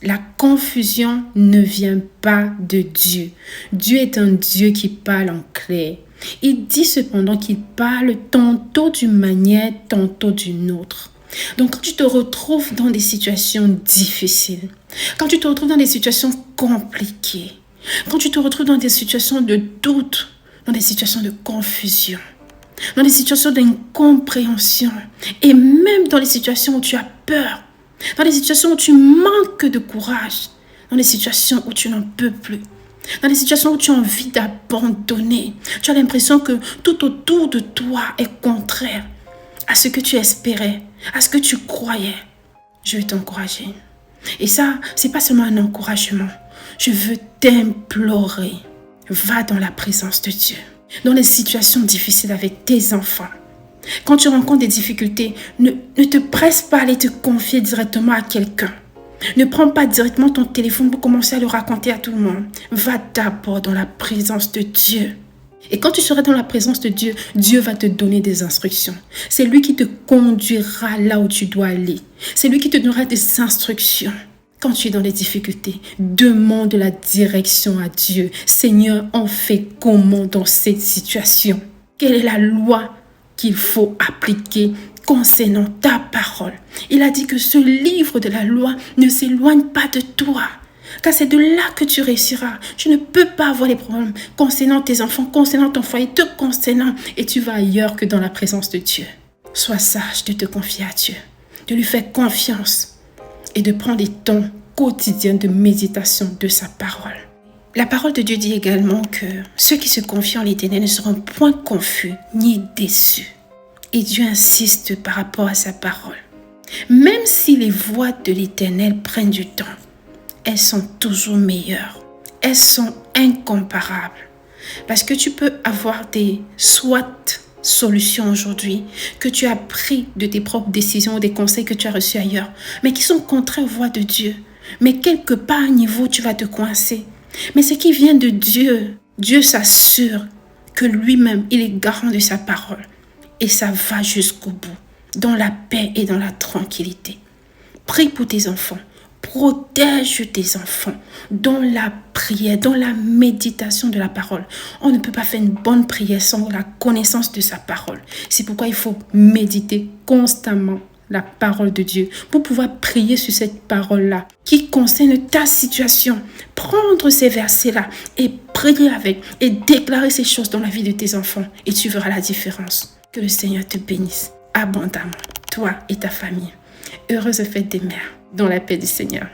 La confusion ne vient pas de Dieu. Dieu est un Dieu qui parle en clair. Il dit cependant qu'il parle tantôt d'une manière, tantôt d'une autre. Donc, quand tu te retrouves dans des situations difficiles, quand tu te retrouves dans des situations compliquées, quand tu te retrouves dans des situations de doute, dans des situations de confusion, dans des situations d'incompréhension, et même dans les situations où tu as peur, dans les situations où tu manques de courage, dans les situations où tu n'en peux plus, dans les situations où tu as envie d'abandonner, tu as l'impression que tout autour de toi est contraire à ce que tu espérais, à ce que tu croyais. Je veux t'encourager. Et ça, c'est pas seulement un encouragement. Je veux t'implorer. Va dans la présence de Dieu. Dans les situations difficiles avec tes enfants. Quand tu rencontres des difficultés, ne te presse pas à aller te confier directement à quelqu'un. Ne prends pas directement ton téléphone pour commencer à le raconter à tout le monde. Va d'abord dans la présence de Dieu. Et quand tu seras dans la présence de Dieu, Dieu va te donner des instructions. C'est lui qui te conduira là où tu dois aller. C'est lui qui te donnera des instructions. Quand tu es dans les difficultés, demande la direction à Dieu. Seigneur, on fait comment dans cette situation? Quelle est la loi qu'il faut appliquer concernant ta parole? Il a dit que ce livre de la loi ne s'éloigne pas de toi. Car c'est de là que tu réussiras. Tu ne peux pas avoir les problèmes concernant tes enfants, concernant ton foyer, te concernant. Et tu vas ailleurs que dans la présence de Dieu. Sois sage de te confier à Dieu, de lui faire confiance et de prendre des temps quotidiens de méditation de sa parole. La parole de Dieu dit également que ceux qui se confient en l'Éternel ne seront point confus ni déçus. Et Dieu insiste par rapport à sa parole. Même si les voies de l'Éternel prennent du temps, elles sont toujours meilleures. Elles sont incomparables. Parce que tu peux avoir des solutions aujourd'hui que tu as pris de tes propres décisions ou des conseils que tu as reçus ailleurs, mais qui sont contraires aux voies de Dieu. Mais quelque part à un niveau, tu vas te coincer. Mais ce qui vient de Dieu, Dieu s'assure que lui-même, il est garant de sa parole. Et ça va jusqu'au bout, dans la paix et dans la tranquillité. Prie pour tes enfants. Protège tes enfants dans la prière, dans la méditation de la parole. On ne peut pas faire une bonne prière sans la connaissance de sa parole. C'est pourquoi il faut méditer constamment la parole de Dieu pour pouvoir prier sur cette parole-là qui concerne ta situation. Prendre ces versets-là et prier avec et déclarer ces choses dans la vie de tes enfants et tu verras la différence. Que le Seigneur te bénisse abondamment, toi et ta famille. Heureuse fête des mères, dans la paix du Seigneur.